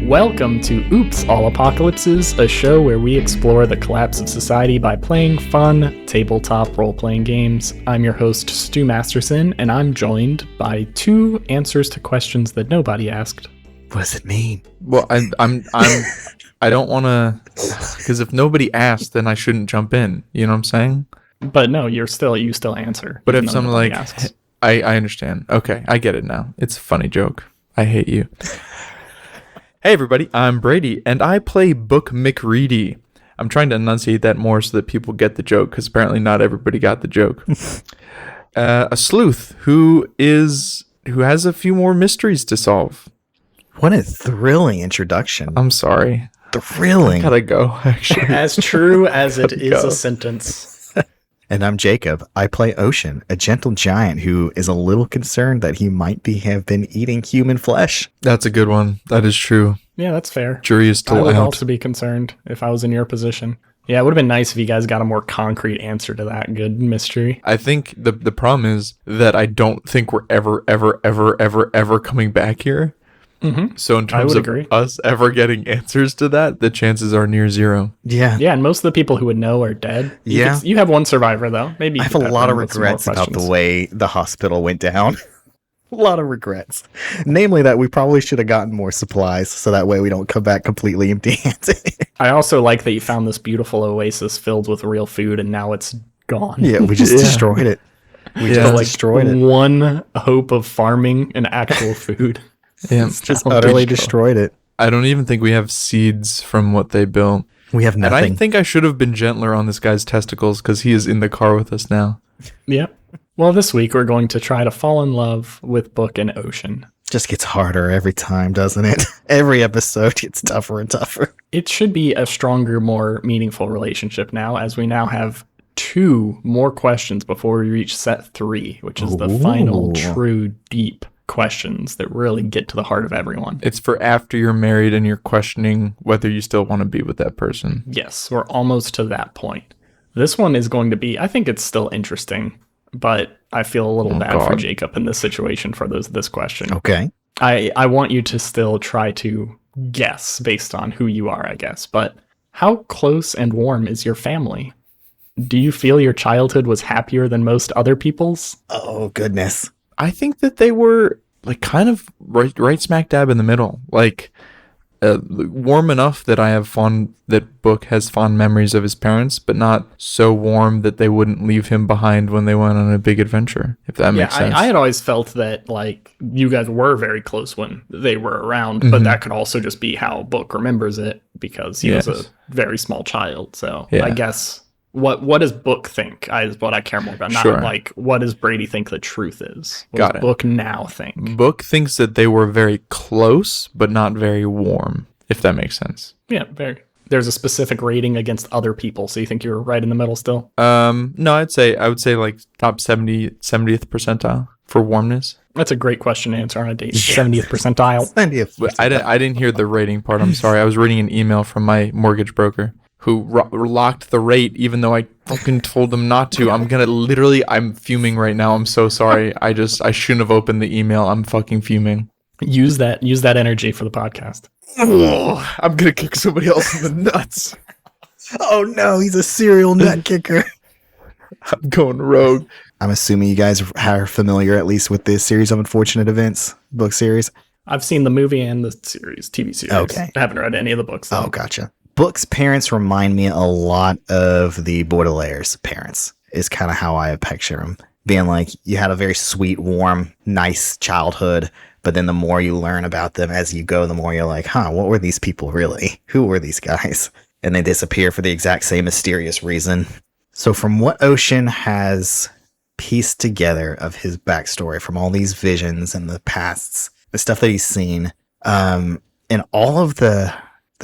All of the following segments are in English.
Welcome to Oops, All Apocalypses, a show where we explore the collapse of society by playing fun, tabletop role-playing games. I'm your host, Stu Masterson, and I'm joined by two answers to questions that nobody asked. What does it mean? Well, I don't want to, because if nobody asked, then I shouldn't jump in. You know what I'm saying? But no, you still answer. But if someone like, asks. I understand. Okay, I get it now. It's a funny joke. I hate you. Hey everybody, I'm Brady, and I play Book McReady. I'm trying to enunciate that more so that people get the joke, because apparently not everybody got the joke. A sleuth who has a few more mysteries to solve. What a thrilling introduction. I'm sorry. Thrilling. I gotta go, actually. As true as it is a sentence. And I'm Jacob. I play Ocean, a gentle giant who is a little concerned that he might have been eating human flesh. That's a good one. That is true. Yeah, that's fair. Jury is still out. I would also be concerned if I was in your position. Yeah, it would have been nice if you guys got a more concrete answer to that good mystery. I think the problem is that I don't think we're ever coming back here. Mm-hmm. So in terms of us ever getting answers to that, the chances are near zero. Yeah. Yeah, and most of the people who would know are dead. You have one survivor, though. Maybe I have a lot of regrets about the way the hospital went down. A lot of regrets. Namely that we probably should have gotten more supplies so that way we don't come back completely empty-handed. I also like that you found this beautiful oasis filled with real food and now it's gone. Yeah, we just destroyed it. We just destroyed it. One hope of farming and actual food. Yeah, just utterly destroyed it. I don't even think we have seeds from what they built. We have nothing. And I think I should have been gentler on this guy's testicles because he is in the car with us now. Yep. Well, this week we're going to try to fall in love with Book and Ocean. Just gets harder every time, doesn't it? Every episode gets tougher and tougher. It should be a stronger, more meaningful relationship now, as we now have 2 more questions before we reach set 3, which is the final, true, deep questions that really get to the heart of everyone. It's for after you're married and you're questioning whether you still want to be with that person. Yes, we're almost to that point. This one is going to be, I think it's still interesting, but I feel a little bad for Jacob in this situation for this question. Okay. I want you to still try to guess based on who you are, I guess, but how close and warm is your family? Do you feel your childhood was happier than most other people's? Oh, goodness. I think that they were like kind of right smack dab in the middle, like warm enough that that Book has fond memories of his parents, but not so warm that they wouldn't leave him behind when they went on a big adventure, if that makes sense. I had always felt that like you guys were very close when they were around, but that could also just be how Book remembers it because he was a very small child. So I guess what does Book think is what I care more about. Not like what does Brady think the truth is. What does Book now think? Book thinks that they were very close, but not very warm, if that makes sense. Yeah, very. There's a specific rating against other people, so you think you're right in the middle still? No, I would say like top 70th percentile for warmness. That's a great question to answer on a date. 70th percentile. 70th percentile. I didn't hear the rating part. I'm sorry. I was reading an email from my mortgage broker who locked the rate even though I fucking told them not to. I'm fuming right now. I'm so sorry. I shouldn't have opened the email. I'm fucking fuming. Use that energy for the podcast. Oh, I'm gonna kick somebody else in the nuts. Oh no, he's a serial nut kicker. I'm going rogue. I'm assuming you guys are familiar at least with this series of unfortunate events book series. I've seen the movie and the TV series. Okay. I haven't read any of the books though. Oh, gotcha. Book's parents remind me a lot of the Baudelaire's parents, is kind of how I picture them. Being like, you had a very sweet, warm, nice childhood, but then the more you learn about them as you go, the more you're like, what were these people really? Who were these guys? And they disappear for the exact same mysterious reason. So from what Ocean has pieced together of his backstory, from all these visions and the pasts, the stuff that he's seen, and all of the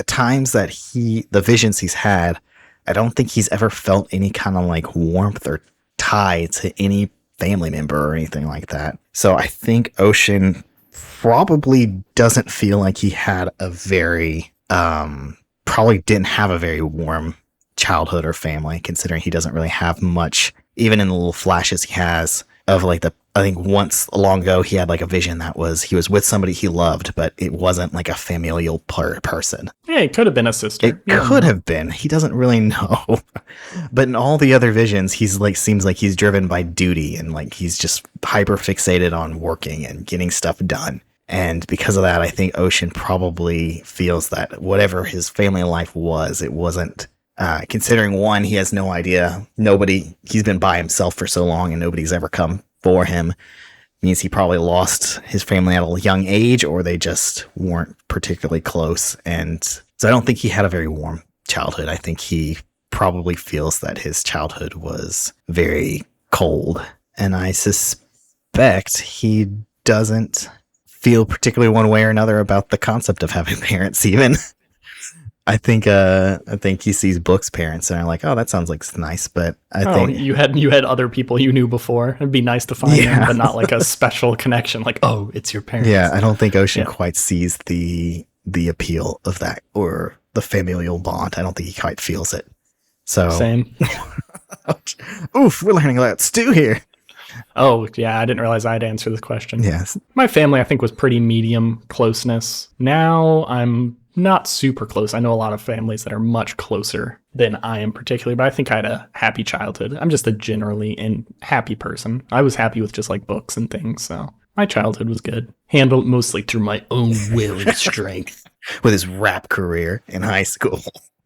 times that the visions he's had, I don't think he's ever felt any kind of like warmth or tie to any family member or anything like that. So I think Ocean probably doesn't feel like he had a very, probably didn't have a very warm childhood or family, considering he doesn't really have much, even in the little flashes he has of like the I think once long ago he had like a vision that he was with somebody he loved, but it wasn't like a familial person. Yeah, it could have been a sister. It could have been. He doesn't really know. But in all the other visions, he's like seems like he's driven by duty and like he's just hyper fixated on working and getting stuff done. And because of that, I think Ocean probably feels that whatever his family life was, it wasn't. Considering one, he has no idea. He's been by himself for so long and nobody's ever come for him, means he probably lost his family at a young age, or they just weren't particularly close. And so I don't think he had a very warm childhood. I think he probably feels that his childhood was very cold. And I suspect he doesn't feel particularly one way or another about the concept of having parents even. I think he sees Book's parents and are like, oh, that sounds like it's nice, but I think you had other people you knew before. It'd be nice to find them, but not like a special connection. Like, oh, it's your parents. Yeah, I don't think Ocean quite sees the appeal of that or the familial bond. I don't think he quite feels it. So same. Oof, we're learning about Stu here. Oh, yeah, I didn't realize I'd answer this question. Yes. My family, I think, was pretty medium closeness. Now I'm not super close. I know a lot of families that are much closer than I am particularly, but I think I had a happy childhood. I'm just a generally happy person. I was happy with just like books and things, so my childhood was good. Handled mostly through my own will and strength. With his rap career in high school.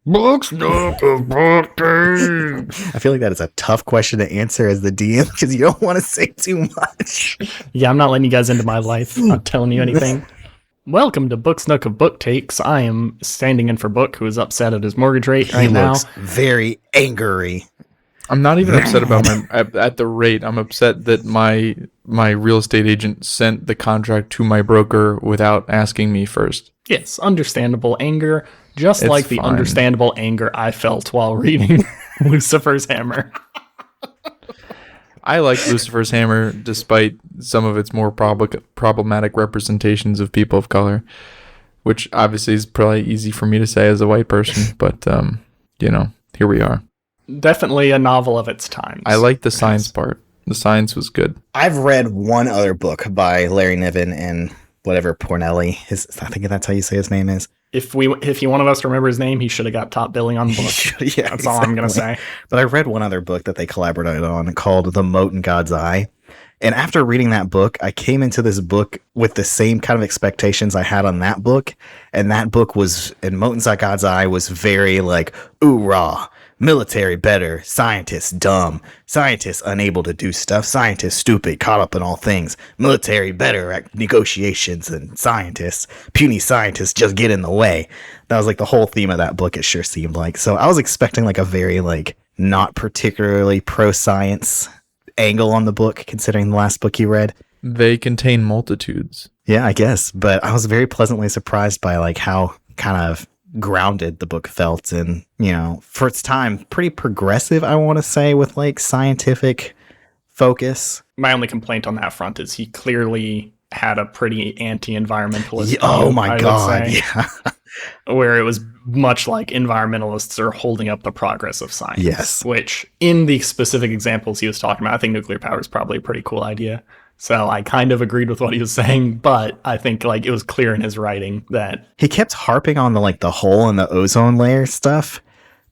Books, not a book thing. I feel like that is a tough question to answer as the DM because you don't want to say too much. Yeah, I'm not letting you guys into my life. I'm not telling you anything. Welcome to Book Snook of Book Takes. I am standing in for Book, who is upset at his mortgage rate right now. He looks very angry. I'm not even upset about at the rate. I'm upset that my real estate agent sent the contract to my broker without asking me first. Yes, understandable anger, just like the understandable anger I felt while reading Lucifer's Hammer. I like Lucifer's Hammer, despite some of its more problematic representations of people of color, which obviously is probably easy for me to say as a white person, but, here we are. Definitely a novel of its time. I like the science part. The science was good. I've read one other book by Larry Niven and whatever Pornelli, I think that's how you say his name is. If you wanted us to remember his name, he should have got top billing on the book. Yeah, that's all I'm going to say. But I read one other book that they collaborated on called The Mote in God's Eye. And after reading that book, I came into this book with the same kind of expectations I had on that book. And that book and Mote in God's Eye was very like, ooh, rah. Military better, scientists dumb, scientists unable to do stuff, scientists stupid, caught up in all things, military better at negotiations than scientists, puny scientists just get in the way. That was like the whole theme of that book, it sure seemed like. So I was expecting like a very like not particularly pro-science angle on the book, considering the last book you read. They contain multitudes. Yeah, I guess. But I was very pleasantly surprised by like how kind of grounded the book felt, and for its time pretty progressive, I want to say, with like scientific focus. My only complaint on that front is he clearly had a pretty anti-environmentalist oh my god, yeah. Where it was much like environmentalists are holding up the progress of science. Yes, which in the specific examples he was talking about, I think nuclear power is probably a pretty cool idea. So I kind of agreed with what he was saying, but I think like it was clear in his writing that he kept harping on the hole in the ozone layer stuff,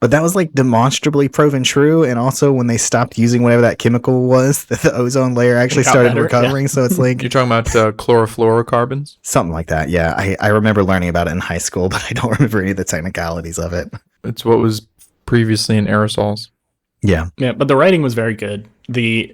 but that was like demonstrably proven true. And also when they stopped using whatever that chemical was, that the ozone layer actually started recovering. Yeah. So it's like you're talking about chlorofluorocarbons, something like that. Yeah, I remember learning about it in high school, but I don't remember any of the technicalities of it. It's what was previously in aerosols. Yeah, but the writing was very good.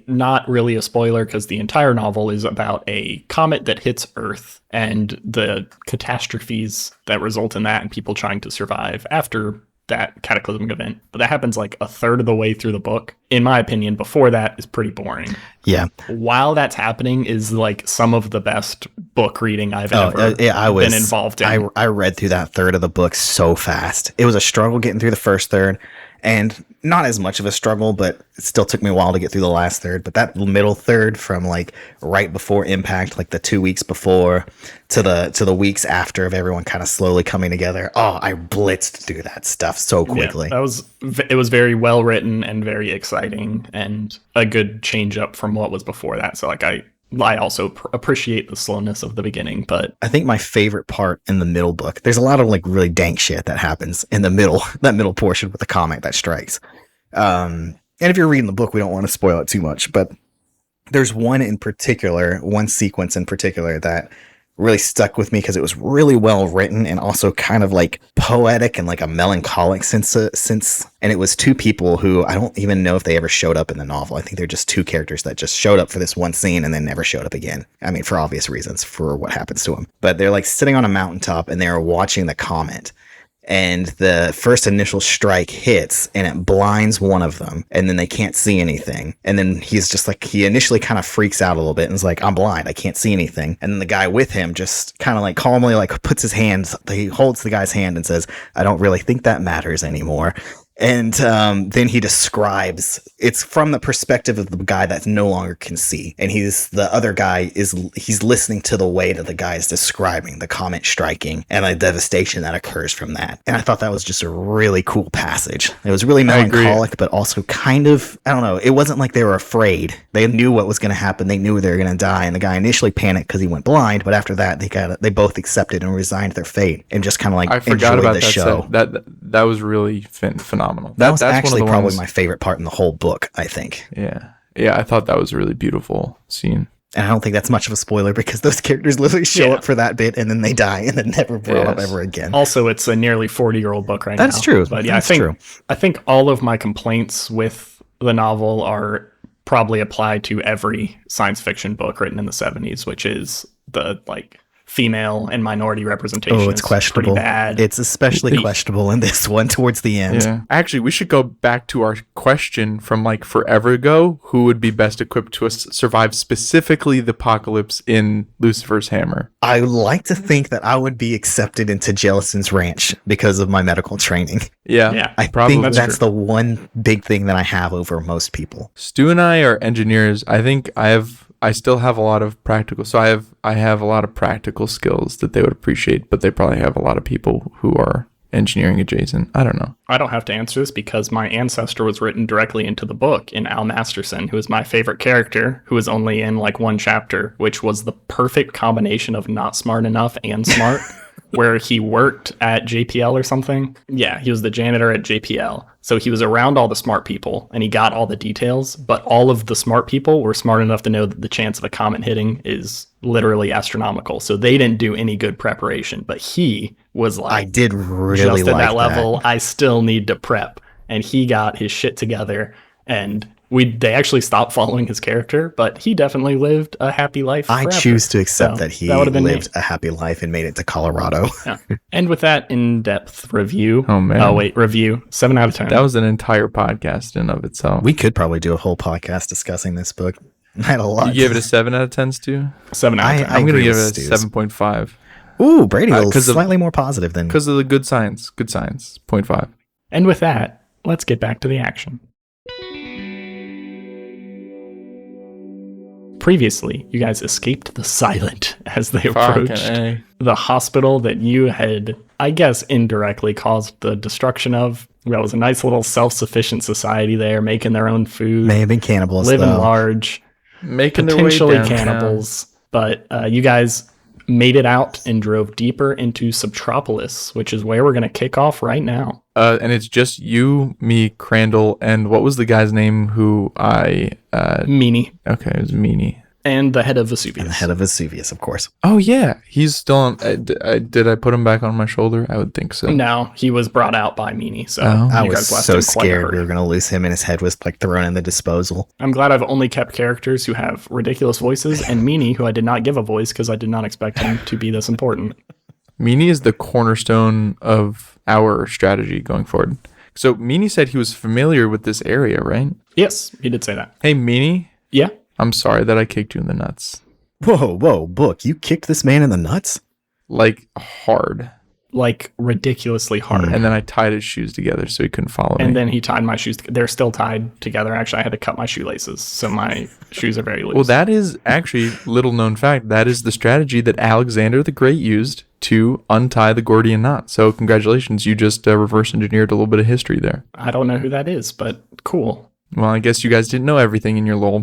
Not really a spoiler because the entire novel is about a comet that hits Earth and the catastrophes that result in that and people trying to survive after that cataclysmic event. But that happens like a third of the way through the book. In my opinion, before that is pretty boring. Yeah. While that's happening is like some of the best book reading I've ever been involved in. I read through that third of the book so fast. It was a struggle getting through the first third. And not as much of a struggle, but it still took me a while to get through the last third. But that middle third from like right before impact, like the 2 weeks before to the weeks after of everyone kind of slowly coming together. Oh, I blitzed through that stuff so quickly. Yeah, it was very well written and very exciting and a good change up from what was before that. So like I also appreciate the slowness of the beginning, but I think my favorite part in the middle book, there's a lot of like really dank shit that happens in the middle, that middle portion with the comic that strikes. And if you're reading the book, we don't want to spoil it too much, but there's one sequence in particular that really stuck with me because it was really well written and also kind of like poetic and like a melancholic sense. And it was two people who I don't even know if they ever showed up in the novel. I think they're just two characters that just showed up for this one scene and then never showed up again. I mean, for obvious reasons for what happens to them. But they're like sitting on a mountaintop and they're watching the comet. And the first initial strike hits and it blinds one of them and then they can't see anything. And then he's just like, he initially kind of freaks out a little bit and is like, I'm blind, I can't see anything. And then the guy with him just kind of like calmly like puts his hands, he holds the guy's hand and says, I don't really think that matters anymore. And then he describes, it's from the perspective of the guy that no longer can see. And the other guy he's listening to the way that the guy is describing the comet striking and the devastation that occurs from that. And I thought that was just a really cool passage. It was really melancholic, but also kind of, I don't know, it wasn't like they were afraid. They knew what was going to happen. They knew they were going to die. And the guy initially panicked because he went blind. But after that, they both accepted and resigned their fate and just kind of like I forgot about the that show. That was really phenomenal. That was actually probably my favorite part in the whole book, I think. Yeah, I thought that was a really beautiful scene. And I don't think that's much of a spoiler because those characters literally show up for that bit and then they die and then never brought up ever again. Also, it's a nearly 40-year-old book right now. That's true. But yeah, I think all of my complaints with the novel are probably applied to every science fiction book written in the 70s, which is the like female and minority representation. Oh, it's questionable. Pretty bad. It's especially questionable in this one towards the end. Yeah. Actually, we should go back to our question from like forever ago. Who would be best equipped to survive specifically the apocalypse in Lucifer's Hammer? I like to think that I would be accepted into Jellison's ranch because of my medical training. Yeah. I think that's the one big thing that I have over most people. Stu and I are engineers. I think I still have a lot of practical, so I have a lot of practical skills that they would appreciate, but they probably have a lot of people who are engineering adjacent. I don't know. I don't have to answer this because my ancestor was written directly into the book in Al Masterson, who is my favorite character, who is only in like one chapter, which was the perfect combination of not smart enough and smart, where he worked at JPL or something. Yeah, he was the janitor at JPL. So he was around all the smart people and he got all the details, but all of the smart people were smart enough to know that the chance of a comet hitting is literally astronomical. So they didn't do any good preparation, but he was like, I did really just like at that level, I still need to prep. And he got his shit together and they actually stopped following his character, but he definitely lived a happy life forever. I choose to accept that he lived a happy life and made it to Colorado. Yeah. And with that in-depth review, review, 7 out of 10. That was an entire podcast in of itself. We could probably do a whole podcast discussing this book. I had a lot. You gave it a 7 out of 10, Stu? 7 out of 10. I'm going to give it a 7.5. Ooh, Brady was slightly more positive than... Because of the good science. Good science. 0.5. And with that, let's get back to the action. Previously, you guys escaped the Silent as they approached the hospital that you had, I guess, indirectly caused the destruction of. That was a nice little self-sufficient society there, making their own food. May have been cannibals, living large, making their way downtown. Cannibals. But you guys made it out and drove deeper into Subtropolis, which is where we're going to kick off right now. And it's just you, me, Crandall, and what was the guy's name who Meanie. Okay, it was Meanie. And the head of Vesuvius. And the head of Vesuvius, of course. Oh, yeah. He's still on... did I put him back on my shoulder? I would think so. No, he was brought out by Meanie, so I was so scared we were going to lose him and his head was like thrown in the disposal. I'm glad I've only kept characters who have ridiculous voices, and Meanie, who I did not give a voice because I did not expect him to be this important. Meanie is the cornerstone of our strategy going forward. So Meanie said he was familiar with this area, right? Yes, he did say that. Hey, Meanie? Yeah? I'm sorry that I kicked you in the nuts. Whoa, Book, you kicked this man in the nuts? Like, hard. Like, ridiculously hard. And then I tied his shoes together so he couldn't follow me. And then he tied my shoes. They're still tied together. Actually, I had to cut my shoelaces, so my shoes are very loose. Well, that is actually, little known fact, that is the strategy that Alexander the Great used to untie the Gordian knot. So congratulations, you just reverse engineered a little bit of history there. I don't know who that is, but cool. Well, I guess you guys didn't know everything in your little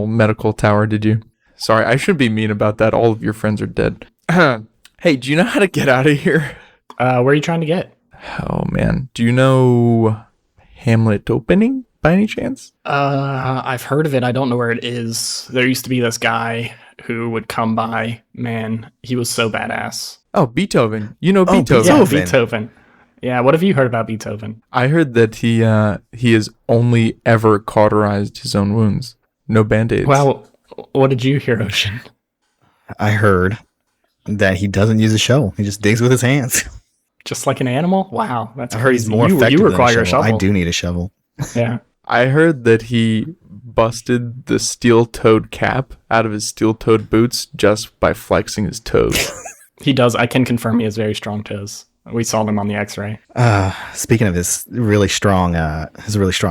medical tower, did you? Sorry, I shouldn't be mean about that. All of your friends are dead. Hey, do you know how to get out of here? Where are you trying to get? Oh, man. Do you know Hamlet Opening by any chance? I've heard of it. I don't know where it is. There used to be this guy who would come by. Man, he was so badass. Oh, Beethoven. You know Beethoven. Yeah, Beethoven. Yeah, what have you heard about Beethoven? I heard that he has only ever cauterized his own wounds. No Band-Aids. Well, what did you hear, Ocean? I heard that he doesn't use a shovel. He just digs with his hands. Just like an animal? Wow, that's I heard crazy. he's more effective You than require a shovel. a shovel. I do need a shovel. Yeah. I heard that he busted the steel-toed cap out of his steel-toed boots just by flexing his toes. He does. I can confirm he has very strong toes. We saw them on the X-ray. Speaking of his really strong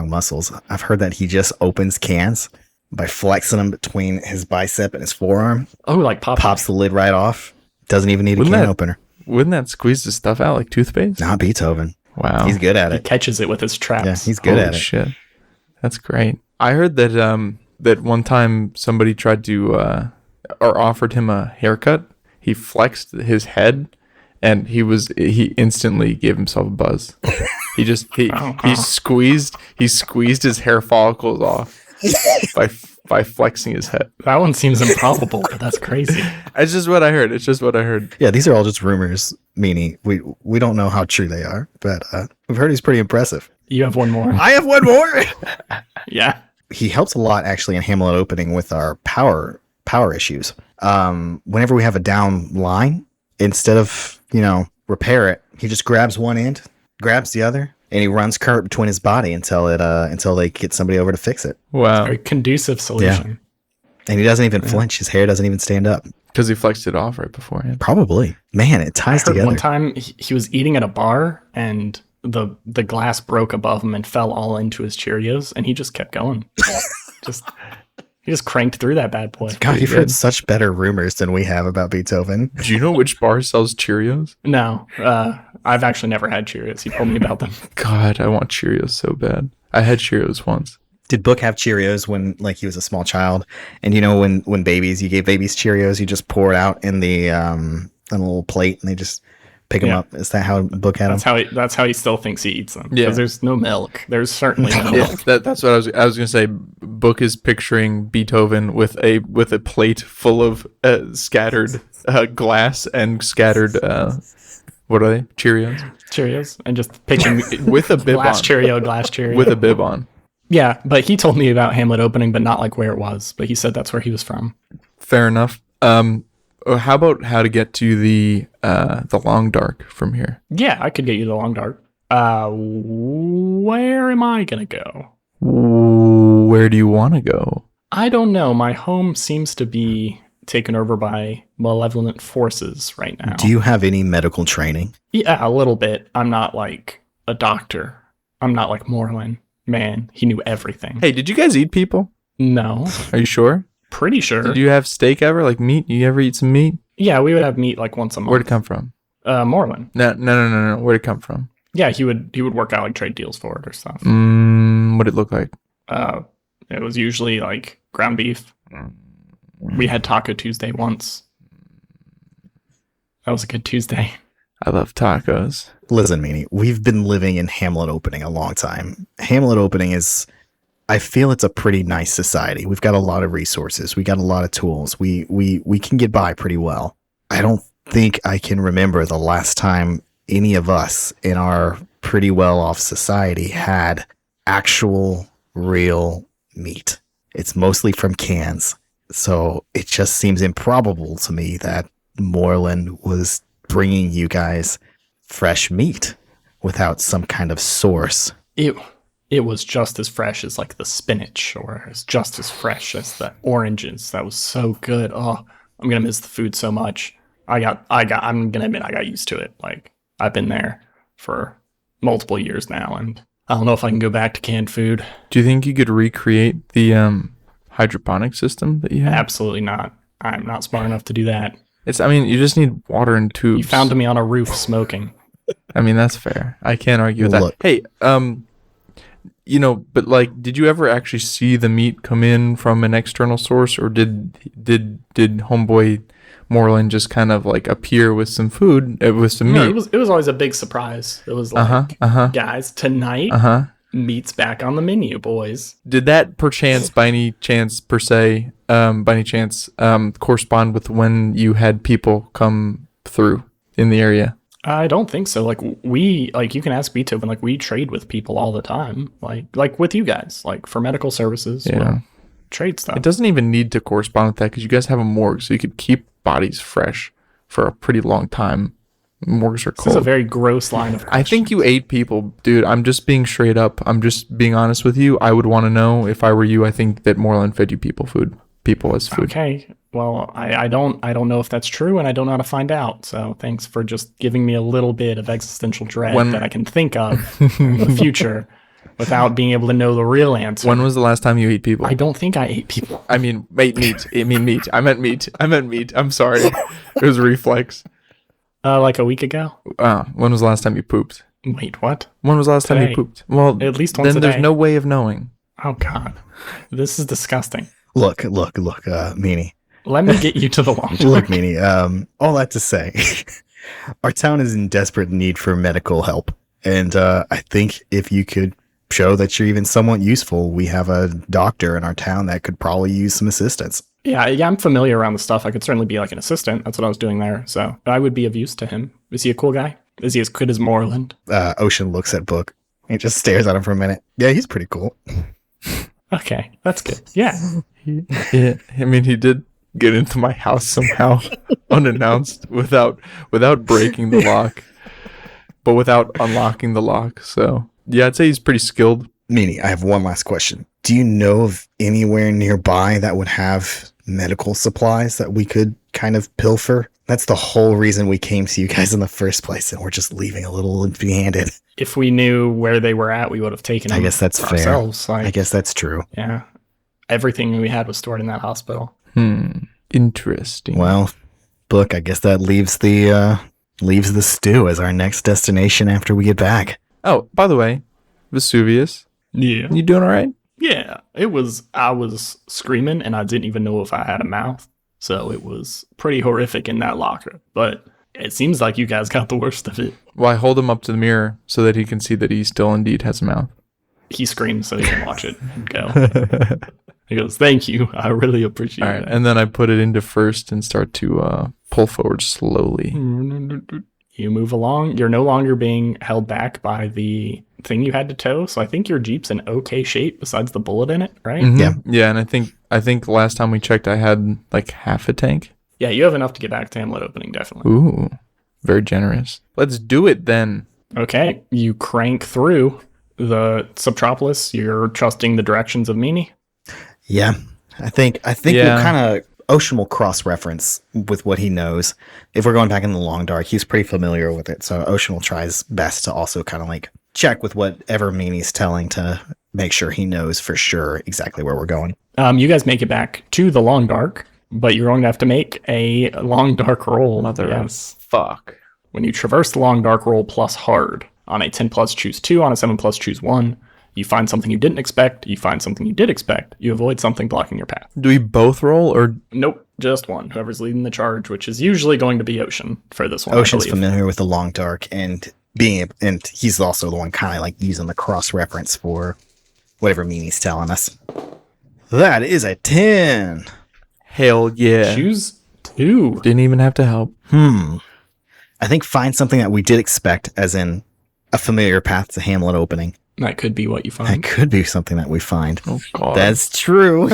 muscles, I've heard that he just opens cans by flexing them between his bicep and his forearm. Oh, like pops the lid right off. Doesn't even need a can opener. Wouldn't that squeeze the stuff out like toothpaste? Not Beethoven. Wow. He's good at it. He catches it with his traps. Yeah, he's good at it. Shit. That's great. I heard that that one time somebody tried to or offered him a haircut. He flexed his head and he instantly gave himself a buzz. He squeezed his hair follicles off by flexing his head. That one seems improbable, but that's crazy. It's just what I heard. Yeah, these are all just rumors, meaning we don't know how true they are, but we've heard he's pretty impressive. You have one more. I have one more. Yeah. He helps a lot actually in Hamlet Opening with our power issues. Whenever we have a down line, instead of, repair it, he just grabs one end, grabs the other, and he runs current between his body until they get somebody over to fix it. Wow. Very conducive solution. Yeah. And he doesn't even flinch. His hair doesn't even stand up. Because he flexed it off right beforehand. Probably. Man, it ties together. One time he was eating at a bar and the glass broke above him and fell all into his Cheerios, and he just kept going. He just cranked through that bad boy. God, you've heard such better rumors than we have about Beethoven. Do you know which bar sells Cheerios? No, I've actually never had Cheerios. He told me about them. God, I want Cheerios so bad. I had Cheerios once. Did Book have Cheerios when he was a small child? And when you gave babies Cheerios, you just pour it out in the on a little plate and they just pick them up. Is that how Book had them? That's how he still thinks he eats them. Yeah, because there's no milk. There's certainly no milk. That's what I was gonna say. Book is picturing Beethoven with a plate full of scattered glass and scattered what are they? Cheerios, and just picking with a bib glass on. Glass Cheerio With a bib on. Yeah, but he told me about Hamlet Opening, but not like where it was. But he said that's where he was from. Fair enough. How about how to get to the Long Dark from here? Yeah, I could get you the Long Dark. Where am I gonna go? Where do you want to go? I don't know. My home seems to be taken over by malevolent forces right now. Do you have any medical training? Yeah, a little bit. I'm not like a doctor. I'm not like Moreland. Man, he knew everything. Hey, did you guys eat people? No. Are you sure? Pretty sure. Did you have steak ever? Like meat? You ever eat some meat? Yeah, we would have meat like once a month. Where'd it come from? Moreland. No. Where'd it come from? Yeah, he would work out like trade deals for it or stuff. What'd it look like? It was usually like ground beef. We had Taco Tuesday once. That was a good Tuesday. I love tacos. Listen, Meanie, we've been living in Hamlet Opening a long time. Hamlet Opening I feel it's a pretty nice society. We've got a lot of resources. We got a lot of tools. We can get by pretty well. I don't think I can remember the last time any of us in our pretty well-off society had actual, real meat. It's mostly from cans. So it just seems improbable to me that Moreland was bringing you guys fresh meat without some kind of source. It was just as fresh as like the spinach, or it's just as fresh as the oranges. That was so good. Oh, I'm gonna miss the food so much. I'm gonna admit I got used to it. Like I've been there for multiple years now, and I don't know if I can go back to canned food. Do you think you could recreate the hydroponic system that you had? Absolutely not. I'm not smart enough to do that. You just need water and tubes. You found me on a roof smoking. I mean, that's fair. I can't argue with that. Look. Hey, but like, did you ever actually see the meat come in from an external source, or did homeboy Moreland just kind of like appear with some food, with some meat? It was always a big surprise. It was like, guys, tonight, meat's back on the menu, boys. Did that perchance, by any chance, correspond with when you had people come through in the area? I don't think so. Like you can ask Beethoven, like we trade with people all the time, like with you guys, like for medical services. Yeah. We'll trade stuff. It doesn't even need to correspond with that because you guys have a morgue, so you could keep bodies fresh for a pretty long time. Morgues are cold. This is a very gross line of questions. I think you ate people, dude. I'm just being straight up. I'm just being honest with you. I would want to know if I were you. I think that Moreland fed you people as food. Okay. Well, I don't know if that's true, and I don't know how to find out. So thanks for just giving me a little bit of existential dread that I can think of in the future without being able to know the real answer. When was the last time you ate people? I don't think I ate people. I mean, meat. I meant meat. I'm sorry. It was a reflex. Like a week ago. When was the last time you pooped? Wait, what? When was the last time you pooped? Well, at least once a day. Then there's no way of knowing. Oh God, this is disgusting. Look, Meanie. Let me get you to the long Look, Meanie, all that to say, our town is in desperate need for medical help. And I think if you could show that you're even somewhat useful, we have a doctor in our town that could probably use some assistance. Yeah, I'm familiar around the stuff. I could certainly be like an assistant. That's what I was doing there. So I would be of use to him. Is he a cool guy? Is he as good as Moreland? Ocean looks at Book and just stares at him for a minute. Yeah, he's pretty cool. Okay, that's good. Yeah. I mean, he did get into my house somehow unannounced without breaking the lock, but without unlocking the lock. So yeah, I'd say he's pretty skilled. Meanie, I have one last question. Do you know of anywhere nearby that would have medical supplies that we could kind of pilfer? That's the whole reason we came to you guys in the first place, and we're just leaving a little empty-handed. If we knew where they were at, we would have taken them. I guess that's fair. Ourselves. I guess that's true. Yeah. Everything we had was stored in that hospital. Interesting. Well, Book, I guess that leaves the stew as our next destination after we get back. Oh, by the way, Vesuvius. Yeah. You doing all right? Yeah. I was screaming and I didn't even know if I had a mouth. So it was pretty horrific in that locker. But it seems like you guys got the worst of it. Well, I hold him up to the mirror so that he can see that he still indeed has a mouth. He screams so he can watch it and go. He goes, "Thank you. I really appreciate it." And then I put it into first and start to pull forward slowly. You move along. You're no longer being held back by the thing you had to tow. So I think your Jeep's in okay shape besides the bullet in it, right? Mm-hmm. Yeah. Yeah, and I think last time we checked I had like half a tank. Yeah, you have enough to get back to Hamlet Opening, definitely. Ooh, very generous. Let's do it then. Okay, you crank through the Subtropolis. You're trusting the directions of Meanie. Yeah, I think we'll kind of Ocean will cross-reference with what he knows. If we're going back in the Long Dark, he's pretty familiar with it, so Ocean will try his best to also kind of like check with whatever Meanie's telling to make sure he knows for sure exactly where we're going. You guys make it back to the Long Dark, but you're going to have to make a Long Dark roll. Fuck. When you traverse the Long Dark, roll plus hard. On a 10 plus, choose 2. On a 7 plus, choose 1. You find something you didn't expect. You find something you did expect. You avoid something blocking your path. Do we both roll or? Nope, just one. Whoever's leading the charge, which is usually going to be Ocean for this one. Ocean's familiar with the Long Dark and he's also the one kind of like using the cross-reference for whatever Meanie's telling us. That is a 10. Hell yeah. Choose 2. Didn't even have to help. I think find something that we did expect, as in a familiar path to Hamlet Opening. That could be what you find. That could be something that we find. Oh, God. That's true.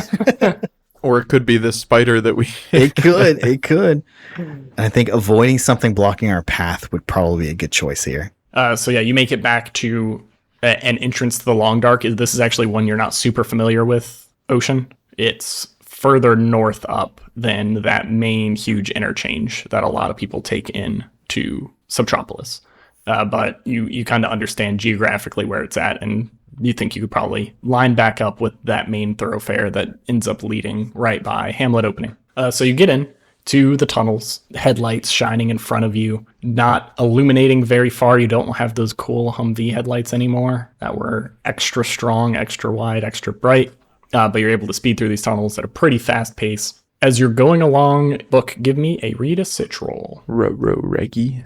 Or it could be the spider that we... It could. And I think avoiding something blocking our path would probably be a good choice here. So yeah, you make it back to an entrance to the Long Dark. This is actually one you're not super familiar with, Ocean. It's further north up than that main huge interchange that a lot of people take in to Subtropolis. But you kind of understand geographically where it's at, and you think you could probably line back up with that main thoroughfare that ends up leading right by Hamlet Opening. So you get in, to the tunnels, headlights shining in front of you, not illuminating very far. You don't have those cool Humvee headlights anymore that were extra strong, extra wide, extra bright. But you're able to speed through these tunnels at a pretty fast pace. As you're going along, Book, give me a read a sitch roll. Reggie.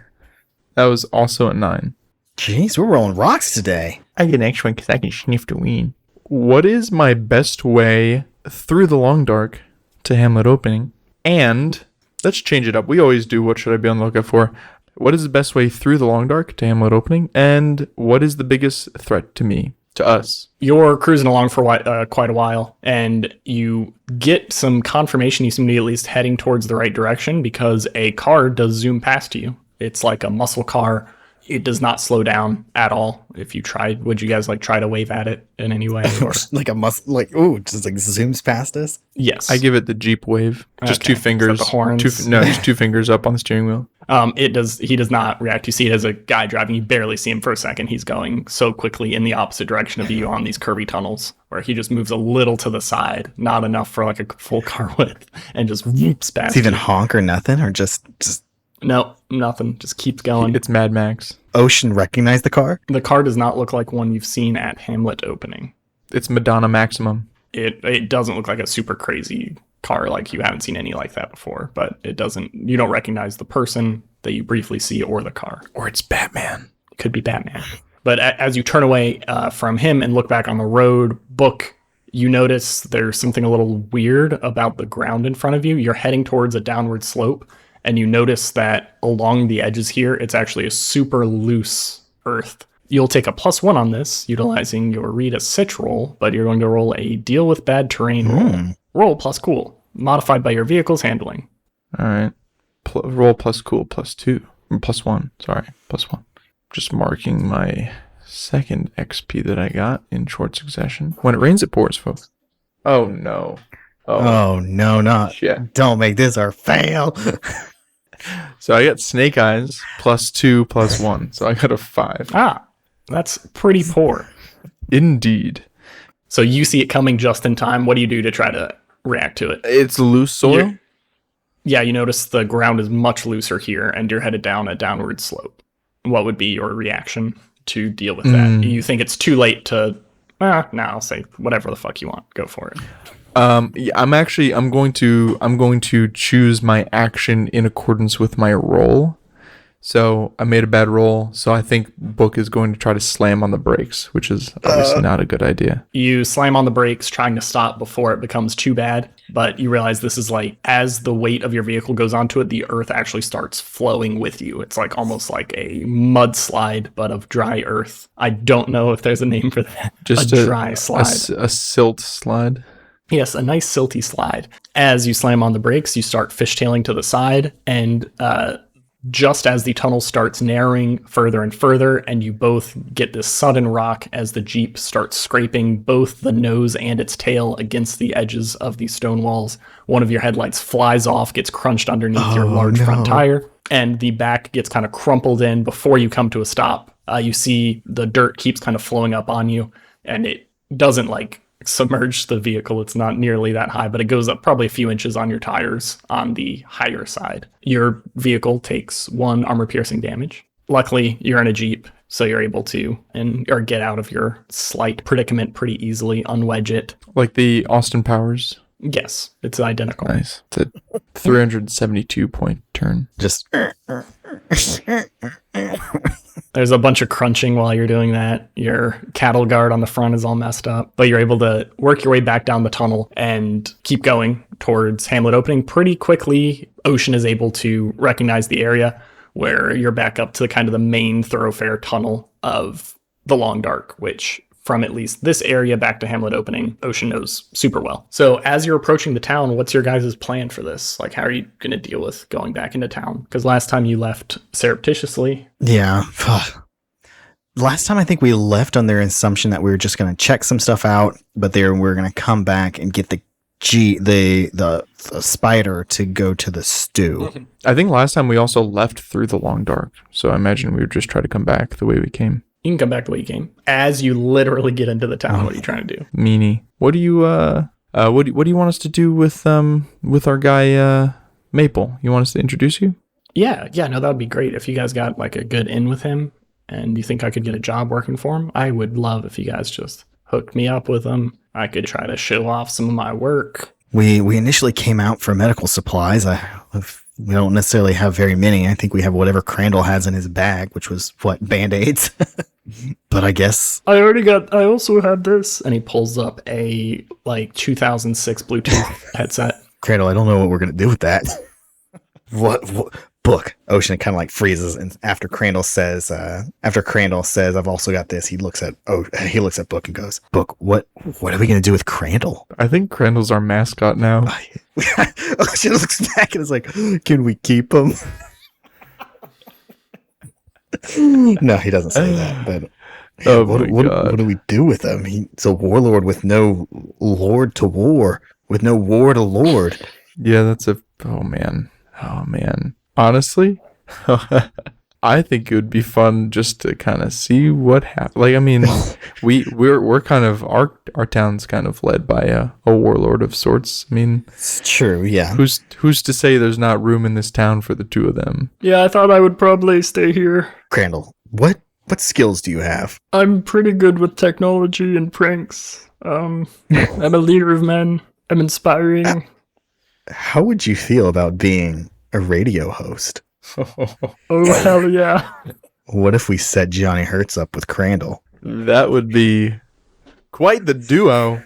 That was also a 9. Jeez, we're rolling rocks today. I get an extra one because I can sniff the wind. What is my best way through the long dark to Hamlet Opening? And let's change it up. We always do what should I be on the lookout for. What is the best way through the long dark to Hamlet Opening? And what is the biggest threat to me, to us? You're cruising along for quite a while, and you get some confirmation you seem to be at least heading towards the right direction because a car does zoom past you. It's like a muscle car. It does not slow down at all. If you tried, would you guys try to wave at it in any way? Or? Just zooms past us? Yes. I give it the Jeep wave. Just Okay. 2 fingers. The horns? Just 2 fingers up on the steering wheel. He does not react. You see it as a guy driving. You barely see him for a second. He's going so quickly in the opposite direction of you on these curvy tunnels where he just moves a little to the side, not enough for a full car width, and just whoops past. Does even honk or nothing, or just No, nothing. Just keeps going. It's Mad Max. Ocean recognize the car? The car does not look like one you've seen at Hamlet Opening. It's Madonna Maximum. It doesn't look like a super crazy car, like you haven't seen any like that before, but you don't recognize the person that you briefly see or the car. Or it's Batman. It could be Batman. But as you turn away from him and look back on the road, Book, you notice there's something a little weird about the ground in front of you. You're heading towards a downward slope, and you notice that along the edges here, it's actually a super loose earth. You'll take a +1 on this, utilizing your read a sitch roll, but you're going to roll a deal with bad terrain roll. Roll plus cool, modified by your vehicle's handling. All right. Roll plus cool +2. +1. Sorry, +1. Just marking my second XP that I got in short succession. When it rains, it pours, folks. Oh, no. Oh no, not. Shit. Don't make this our fail. So I got Snake Eyes +2 +1. So I got a 5. That's pretty poor. Indeed. So you see it coming just in time. What do you do to try to react to it? It's loose soil? Yeah, you notice the ground is much looser here, and you're headed down a downward slope. What would be your reaction to deal with that? You think it's too late to... I'll say whatever the fuck you want. Go for it. Yeah, I'm going to choose my action in accordance with my roll. So I made a bad roll, so I think Book is going to try to slam on the brakes, which is obviously not a good idea. You slam on the brakes, trying to stop before it becomes too bad, but you realize this is as the weight of your vehicle goes onto it, the earth actually starts flowing with you. It's almost like a mudslide, but of dry earth. I don't know if there's a name for that. Just a dry slide. A silt slide. Yes, a nice silty slide. As you slam on the brakes, you start fishtailing to the side, and just as the tunnel starts narrowing further and further, and you both get this sudden rock as the Jeep starts scraping both the nose and its tail against the edges of these stone walls. One of your headlights flies off, gets crunched underneath your large front tire, and the back gets kind of crumpled in before you come to a stop. You see the dirt keeps kind of flowing up on you, and it doesn't submerge the vehicle. It's not nearly that high, but it goes up probably a few inches on your tires on the higher side. Your vehicle takes 1 armor-piercing damage. Luckily, you're in a Jeep, so you're able to get out of your slight predicament pretty easily, unwedge it. Like the Austin Powers? Yes, it's identical. Nice. It's a 372-point turn. Just... There's a bunch of crunching while you're doing that. Your cattle guard on the front is all messed up, but you're able to work your way back down the tunnel and keep going towards Hamlet Opening. Pretty quickly, Ocean is able to recognize the area where you're back up to kind of the main thoroughfare tunnel of the Long Dark, which from at least this area back to Hamlet Opening, Ocean knows super well. So as you're approaching the town, what's your guys' plan for this? How are you going to deal with going back into town? Because last time you left surreptitiously. Yeah. Last time I think we left on their assumption that we were just going to check some stuff out, but we're going to come back and get the spider to go to the stew. I think last time we also left through the Long Dark, so I imagine we would just try to come back the way we came. You can come back the way you came. As you literally get into the town, what are you trying to do? Meanie. What do you want us to do with our guy Maple, you want us to introduce you? Yeah, no, that would be great. If you guys got like a good in with him and you think I could get a job working for him, I would love if you guys just hooked me up with him. I could try to show off some of my work. We initially came out for medical supplies. We don't necessarily have very many. I think we have whatever Crandall has in his bag, which was, Band-Aids? But I guess... I also had this. And he pulls up a, 2006 Bluetooth headset. Crandall, I don't know what we're going to do with that. What? Book. Ocean kind of freezes, and after Crandall says, I've also got this, he looks at Book and goes, Book, what are we going to do with Crandall? I think Crandall's our mascot now. Ocean looks back and is like, can we keep him? No, he doesn't say that, but what do we do with him? He's a warlord with no lord to war, with no war to lord. Yeah, oh man. Honestly, I think it would be fun just to kind of see what happens. We're kind of our town's kind of led by a warlord of sorts. I mean, it's true, yeah. Who's to say there's not room in this town for the two of them? Yeah, I thought I would probably stay here. Crandall, what skills do you have? I'm pretty good with technology and pranks. I'm a leader of men. I'm inspiring. How would you feel about being a radio host? Oh, hell yeah. What if we set Johnny Hertz up with Crandall? That would be quite the duo.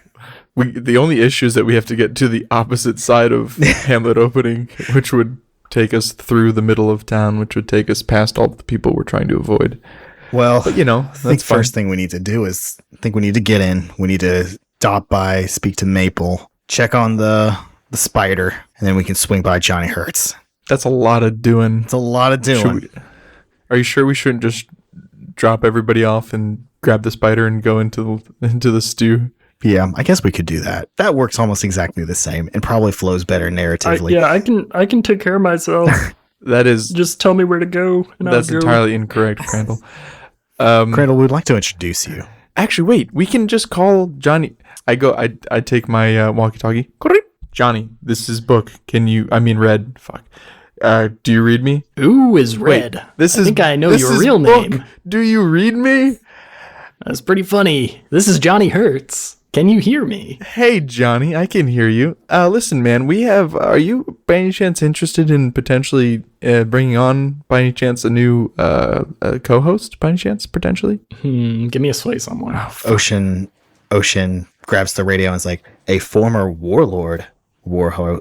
The only issue is that we have to get to the opposite side of Hamlet Opening, which would take us through the middle of town, which would take us past all the people we're trying to avoid. Well, but, I think first thing we need to do is, we need to get in. We need to stop by, speak to Maple, check on the spider, and then we can swing by Johnny Hertz. That's a lot of doing. It's a lot of doing. Are you sure we shouldn't just drop everybody off and grab the spider and go into the stew? Yeah, I guess we could do that. That works almost exactly the same and probably flows better narratively. I can take care of myself. That is... Just tell me where to go. And that's entirely incorrect, Crandall. Crandall, we'd like to introduce you. Actually, wait. We can just call Johnny. I take my walkie-talkie. Johnny, this is Book. Red. Fuck. Do you read me? Ooh is Red. Wait, I think I know your real name. Book. Do you read me? That's pretty funny. This is Johnny Hertz. Can you hear me? Hey, Johnny, I can hear you. Listen, man, are you by any chance interested in potentially bringing on, by any chance, a new co-host, by any chance, potentially? Give me a sway someone. Ocean grabs the radio and is like, a former warlord